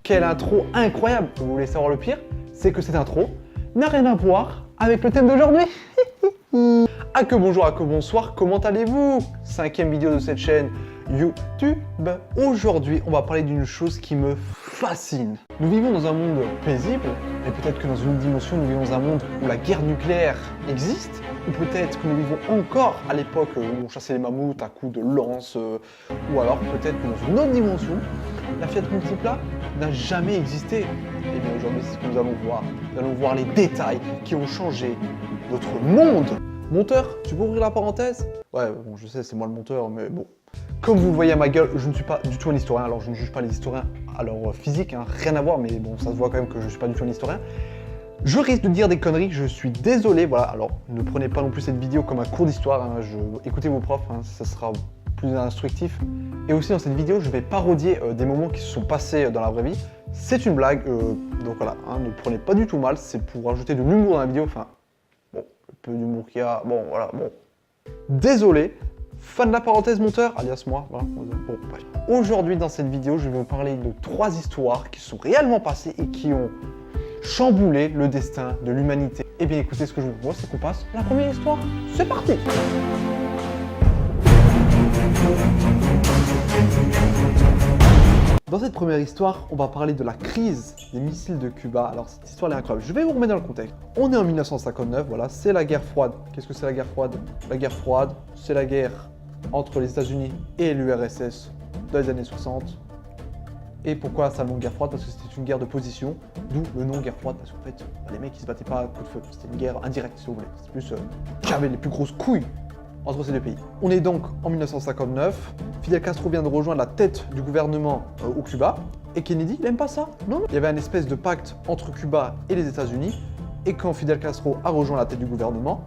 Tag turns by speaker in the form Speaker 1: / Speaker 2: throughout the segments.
Speaker 1: Quelle intro incroyable! Vous voulez savoir le pire? C'est que cette intro n'a rien à voir avec le thème d'aujourd'hui. Ah que bonjour, ah que bonsoir, comment allez-vous? 5e vidéo de cette chaîne YouTube. Aujourd'hui, on va parler d'une chose qui me fascine. Nous vivons dans un monde paisible, et peut-être que dans une dimension, nous vivons dans un monde où la guerre nucléaire existe, ou peut-être que nous vivons encore à l'époque où on chassait les mammouths à coups de lance, ou alors peut-être que dans une autre dimension, la Fiat Multipla n'a jamais existé. Et bien aujourd'hui, c'est ce que nous allons voir. Nous allons voir les détails qui ont changé notre monde. Monteur, tu peux ouvrir la parenthèse? Ouais, bon, je sais, c'est moi le monteur, mais bon. Comme vous le voyez à ma gueule, je ne suis pas du tout un historien, alors je ne juge pas les historiens à leur physique, hein, rien à voir, mais bon, ça se voit quand même que je ne suis pas du tout un historien. Je risque de dire des conneries, je suis désolé, voilà, alors ne prenez pas non plus cette vidéo comme un cours d'histoire, hein, écoutez vos profs, hein, ça sera plus instructif. Et aussi dans cette vidéo, je vais parodier des moments qui se sont passés dans la vraie vie. C'est une blague, donc voilà, hein, ne prenez pas du tout mal, c'est pour ajouter de l'humour dans la vidéo, enfin, bon, le peu d'humour qu'il y a, bon, voilà, bon. Désolé. Fin de la parenthèse monteur, alias moi, voilà. Bon, bref. Aujourd'hui, dans cette vidéo, je vais vous parler de 3 histoires qui sont réellement passées et qui ont chamboulé le destin de l'humanité. Eh bien, écoutez, ce que je vous propose, c'est qu'on passe à la première histoire. C'est parti! Dans cette première histoire, on va parler de la crise des missiles de Cuba. Alors, cette histoire est incroyable. Je vais vous remettre dans le contexte. On est en 1959, voilà, c'est la guerre froide. Qu'est-ce que c'est la guerre froide? La guerre froide, c'est la guerre entre les États-Unis et l'URSS dans les années 60. Et pourquoi ça le nom guerre froide? Parce que c'était une guerre de position, d'où le nom guerre froide, parce qu'en fait, les mecs, ils se battaient pas à coups de feu. C'était une guerre indirecte, si vous voulez. C'est plus qui avait les plus grosses couilles entre ces deux pays. On est donc en 1959, Fidel Castro vient de rejoindre la tête du gouvernement au Cuba, et Kennedy, il n'aime pas ça, non? Il y avait un espèce de pacte entre Cuba et les États-Unis, et quand Fidel Castro a rejoint la tête du gouvernement,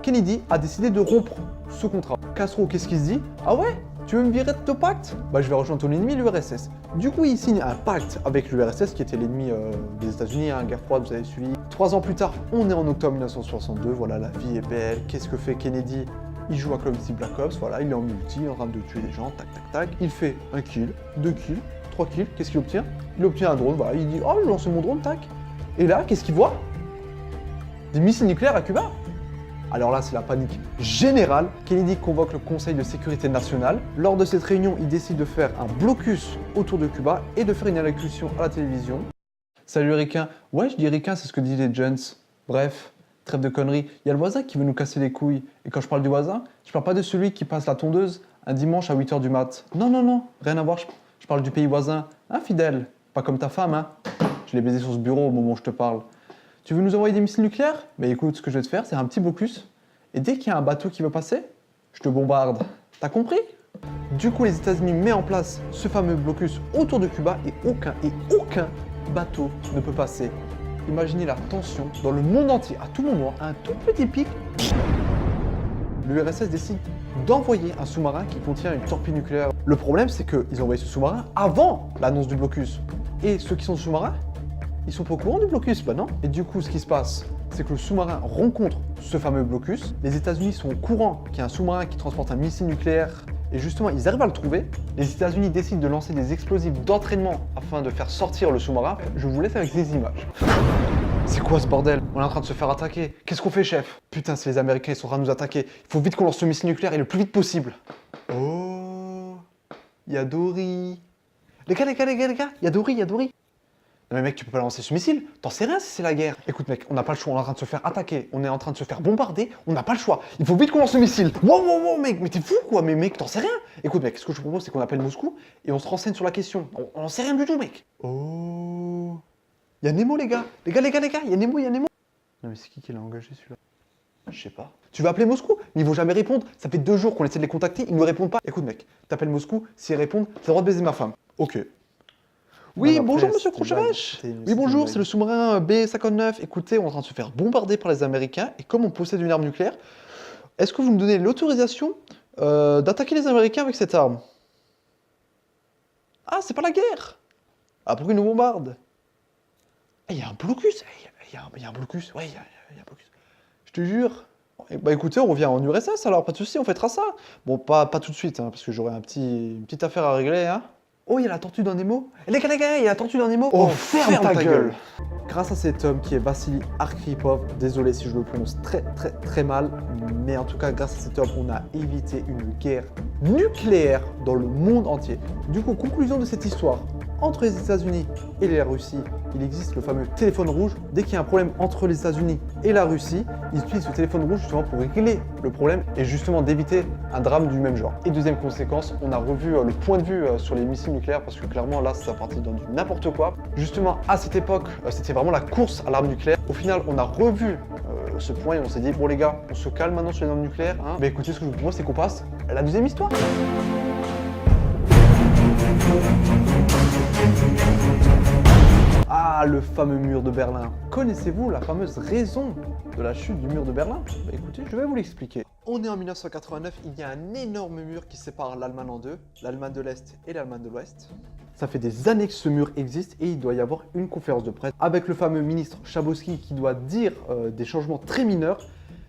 Speaker 1: Kennedy a décidé de rompre ce contrat. Castro, qu'est-ce qu'il se dit? Ah ouais? Tu veux me virer de ton pacte? Bah je vais rejoindre ton ennemi, l'URSS. Du coup, il signe un pacte avec l'URSS, qui était l'ennemi des États-Unis, hein, guerre froide, vous avez suivi. 3 ans plus tard, on est en octobre 1962, voilà, la vie est belle. Qu'est-ce que fait Kennedy? Il joue à Call of Duty Black Ops, voilà, il est en multi, en train de tuer des gens, tac, tac, tac. Il fait 1 kill, 2 kills, 3 kills, qu'est-ce qu'il obtient? Il obtient un drone, voilà, il dit « Oh, je lance mon drone, tac !» Et là, qu'est-ce qu'il voit? Des missiles nucléaires à Cuba. Alors là, c'est la panique générale. Kennedy convoque le Conseil de sécurité nationale. Lors de cette réunion, il décide de faire un blocus autour de Cuba et de faire une allocution à la télévision. Salut Ricain. Ouais, je dis Ricain, c'est ce que disent les gens. Bref, trêve de conneries. Il y a le voisin qui veut nous casser les couilles. Et quand je parle du voisin, je parle pas de celui qui passe la tondeuse un dimanche à 8 h du mat. Non, non, non, rien à voir. Je parle du pays voisin. Hein, fidèle? Pas comme ta femme, hein. Je l'ai baisé sur ce bureau au moment où je te parle. Tu veux nous envoyer des missiles nucléaires? Mais écoute, ce que je vais te faire, c'est un petit blocus. Et dès qu'il y a un bateau qui veut passer, je te bombarde. T'as compris? Du coup, les États-Unis mettent en place ce fameux blocus autour de Cuba et aucun bateau ne peut passer. Imaginez la tension dans le monde entier. À tout moment, un tout petit pic, l'URSS décide d'envoyer un sous-marin qui contient une torpille nucléaire. Le problème, c'est qu'ils ont envoyé ce sous-marin avant l'annonce du blocus. Et ceux qui sont sous-marins, ils sont pas au courant du blocus, bah non. Et du coup, ce qui se passe, c'est que le sous-marin rencontre ce fameux blocus. Les États-Unis sont au courant qu'il y a un sous-marin qui transporte un missile nucléaire. Et justement, ils arrivent à le trouver. Les États-Unis décident de lancer des explosifs d'entraînement afin de faire sortir le sous-marin. Je vous laisse avec des images. C'est quoi ce bordel? On est en train de se faire attaquer. Qu'est-ce qu'on fait, chef? Putain, c'est les Américains, ils sont en train de nous attaquer. Il faut vite qu'on lance ce missile nucléaire et le plus vite possible. Oh, il y a Dory. Les gars, il y a Dory, Non mais mec, tu peux pas lancer ce missile, t'en sais rien si c'est la guerre. Écoute mec, on n'a pas le choix, on est en train de se faire attaquer, on est en train de se faire bombarder, on n'a pas le choix. Il faut vite qu'on lance le missile. Wow mec, mais t'es fou quoi, mais mec, t'en sais rien. Écoute mec, ce que je propose c'est qu'on appelle Moscou et on se renseigne sur la question. On n'en sait rien du tout mec. Oh, il y a Nemo les gars, il y a Nemo. Non mais c'est qui l'a engagé celui-là? Je sais pas. Tu vas appeler Moscou, mais ils vont jamais répondre. Ça fait 2 jours qu'on essaie de les contacter, ils ne répondent pas. Écoute mec, t'appelles Moscou, s'ils répondent, t'as le droit de baiser ma femme. Ok. Oui, bonjour monsieur Khrouchtchev. Oui, bonjour, c'est le sous-marin B-59. Écoutez, on est en train de se faire bombarder par les Américains et comme on possède une arme nucléaire, est-ce que vous me donnez l'autorisation d'attaquer les Américains avec cette arme? Ah, c'est pas la guerre. Ah, pourquoi ils nous bombardent? Il y a un blocus. Il y a un blocus. Ouais, il y a un blocus. Je te jure. Bah écoutez, on revient en URSS alors, pas de soucis, on fêtera ça. Bon, pas tout de suite, hein, parce que j'aurai une petite affaire à régler, hein. Oh, il y a la tortue dans Nemo. Les gars, il y a la tortue dans Nemo.
Speaker 2: Oh, ferme ta gueule.
Speaker 1: Grâce à cet homme qui est Vassili Arkhipov, désolé si je le prononce très mal, mais en tout cas, grâce à cet homme, on a évité une guerre nucléaire dans le monde entier. Du coup, conclusion de cette histoire, entre les États-Unis et la Russie, il existe le fameux téléphone rouge. Dès qu'il y a un problème entre les États-Unis et la Russie, ils utilisent ce téléphone rouge justement pour régler le problème et justement d'éviter un drame du même genre. Et deuxième conséquence, on a revu le point de vue sur les missiles nucléaires parce que clairement là, ça partit dans du n'importe quoi. Justement, à cette époque, c'était vraiment la course à l'arme nucléaire. Au final, on a revu ce point et on s'est dit, bon les gars, on se calme maintenant sur les armes nucléaires. Hein. Mais écoutez, ce que je vous propose, c'est qu'on passe à la deuxième histoire. Ah, le fameux mur de Berlin. Connaissez-vous la fameuse raison de la chute du mur de Berlin? Bah, écoutez, je vais vous l'expliquer. On est en 1989, il y a un énorme mur qui sépare l'Allemagne en deux, l'Allemagne de l'Est et l'Allemagne de l'Ouest. Ça fait des années que ce mur existe et il doit y avoir une conférence de presse avec le fameux ministre Schabowski qui doit dire des changements très mineurs.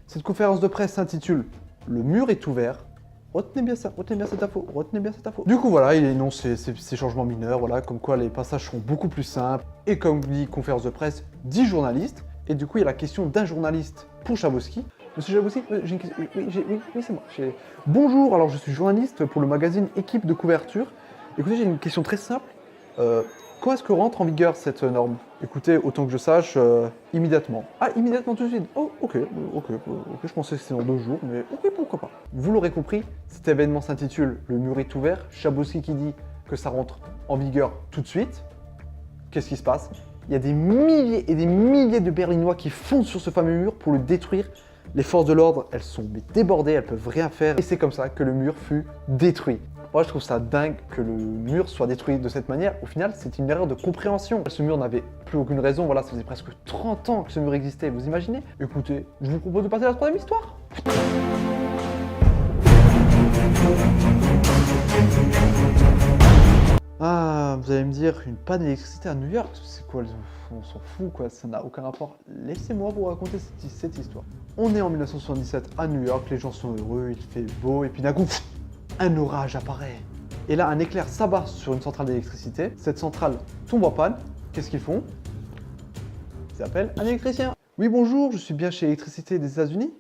Speaker 1: Cette conférence de presse s'intitule « Le mur est ouvert ». Retenez bien ça, retenez bien cette info, retenez bien cette info. Du coup voilà, il énonce ces changements mineurs, voilà, comme quoi les passages seront beaucoup plus simples. Et comme dit conférence de presse, 10 journalistes. Et du coup il y a la question d'un journaliste pour Schabowski. Monsieur Schabowski, j'ai une question, oui c'est moi. Bonjour, alors je suis journaliste pour le magazine Équipe de couverture. Écoutez, j'ai une question très simple. Quand est-ce que rentre en vigueur cette norme? Écoutez, autant que je sache, immédiatement. Ah, immédiatement tout de suite. Oh, ok, je pensais que c'était dans 2 jours, mais ok, pourquoi pas. Vous l'aurez compris, cet événement s'intitule « Le mur est ouvert ». Schabowski qui dit que ça rentre en vigueur tout de suite. Qu'est-ce qui se passe? Il y a des milliers et des milliers de Berlinois qui foncent sur ce fameux mur pour le détruire. Les forces de l'ordre, elles sont débordées, elles peuvent rien faire. Et c'est comme ça que le mur fut détruit. Moi, je trouve ça dingue que le mur soit détruit de cette manière. Au final, c'est une erreur de compréhension. Ce mur n'avait plus aucune raison. Voilà, ça faisait presque 30 ans que ce mur existait. Vous imaginez? Écoutez, je vous propose de passer à la troisième histoire. Ah, vous allez me dire, une panne d'électricité à New York, c'est quoi? On s'en fout, quoi, ça n'a aucun rapport. Laissez-moi vous raconter cette histoire. On est en 1977 à New York, les gens sont heureux, il fait beau, et puis d'un coup, un orage apparaît. Et là, un éclair s'abat sur une centrale d'électricité. Cette centrale tombe en panne. Qu'est-ce qu'ils font? Ils appellent un électricien. Oui, bonjour, je suis bien chez Électricité des États-Unis.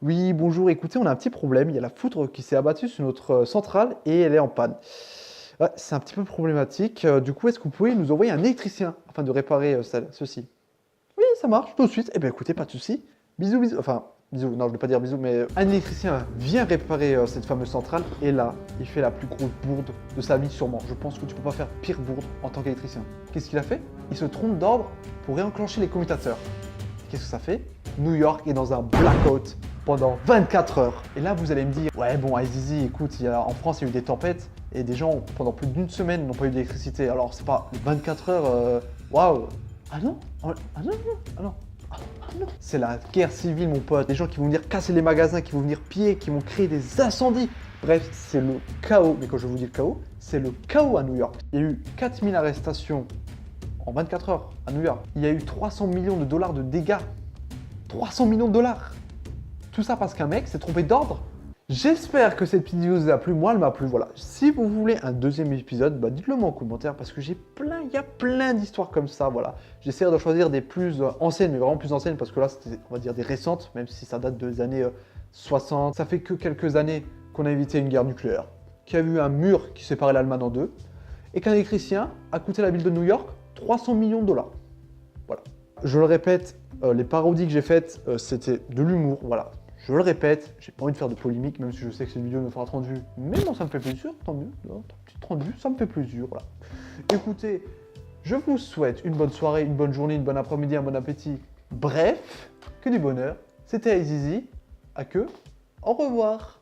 Speaker 1: Oui, bonjour, écoutez, on a un petit problème. Il y a la foudre qui s'est abattue sur notre centrale et elle est en panne. Ouais, c'est un petit peu problématique. Du coup, est-ce que vous pouvez nous envoyer un électricien afin de réparer ceci? Oui, ça marche, tout de suite. Eh bien, écoutez, pas de souci. Bisous, bisous. Enfin, bisous, non, je ne vais pas dire bisous, mais un électricien vient réparer cette fameuse centrale et là, il fait la plus grosse bourde de sa vie sûrement. Je pense que tu peux pas faire pire bourde en tant qu'électricien. Qu'est-ce qu'il a fait? Il se trompe d'ordre pour réenclencher les commutateurs. Qu'est-ce que ça fait? New York est dans un blackout pendant 24 heures. Et là, vous allez me dire, ouais, bon, Azizi, écoute, en France, il y a eu des tempêtes et des gens, pendant plus d'une semaine, n'ont pas eu d'électricité. Alors, c'est pas 24 heures, waouh. Ah non? Ah non, ah non. Ah non. C'est la guerre civile, mon pote. Des gens qui vont venir casser les magasins, qui vont venir piller, qui vont créer des incendies. Bref, c'est le chaos. Mais quand je vous dis le chaos, c'est le chaos à New York. Il y a eu 4000 arrestations en 24 heures à New York. Il y a eu 300 millions de dollars de dégâts. 300 millions de dollars. Tout ça parce qu'un mec s'est trompé d'ordre. J'espère que cette petite vidéo vous a plu, moi elle m'a plu, voilà. Si vous voulez un deuxième épisode, bah dites-le moi en commentaire parce que il y a plein d'histoires comme ça, voilà. J'essaierai de choisir des plus anciennes, mais vraiment plus anciennes parce que là c'était, on va dire, des récentes, même si ça date des années 60. Ça fait que quelques années qu'on a évité une guerre nucléaire, qu'il y a eu un mur qui séparait l'Allemagne en deux, et qu'un électricien a coûté à la ville de New York 300 millions de dollars. Voilà. Je le répète, les parodies que j'ai faites, c'était de l'humour, voilà. Je le répète, j'ai pas envie de faire de polémique, même si je sais que cette vidéo me fera 30 vues. Mais bon, ça me fait plaisir, tant mieux. Petite 30 vues, ça me fait plaisir, voilà. Écoutez, je vous souhaite une bonne soirée, une bonne journée, une bonne après-midi, un bon appétit. Bref, que du bonheur. C'était Azizi, à que, au revoir.